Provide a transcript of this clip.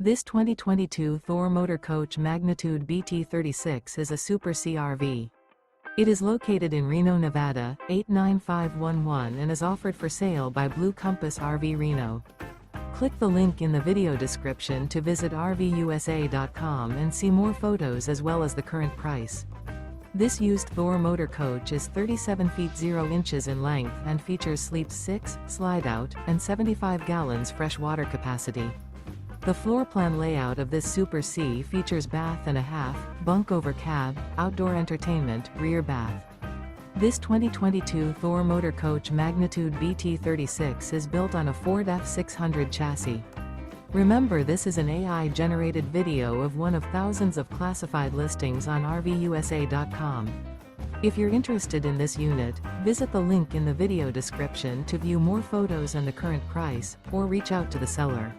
This 2022 Thor Motor Coach Magnitude BT36 is a Super CRV. It is located in Reno, Nevada, 89511 and is offered for sale by Blue Compass RV Reno. Click the link in the video description to visit RVUSA.com and see more photos as well as the current price. This used Thor motor coach is 37 feet 0 inches in length and features sleep 6, slide-out, and 75 gallons fresh water capacity. The floor plan layout of this Super C features bath and a half, bunk over cab, outdoor entertainment, rear bath. This 2022 Thor Motor Coach Magnitude BT36 is built on a Ford F600 chassis. Remember, this is an AI-generated video of one of thousands of classified listings on RVUSA.com. If you're interested in this unit, visit the link in the video description to view more photos and the current price, or reach out to the seller.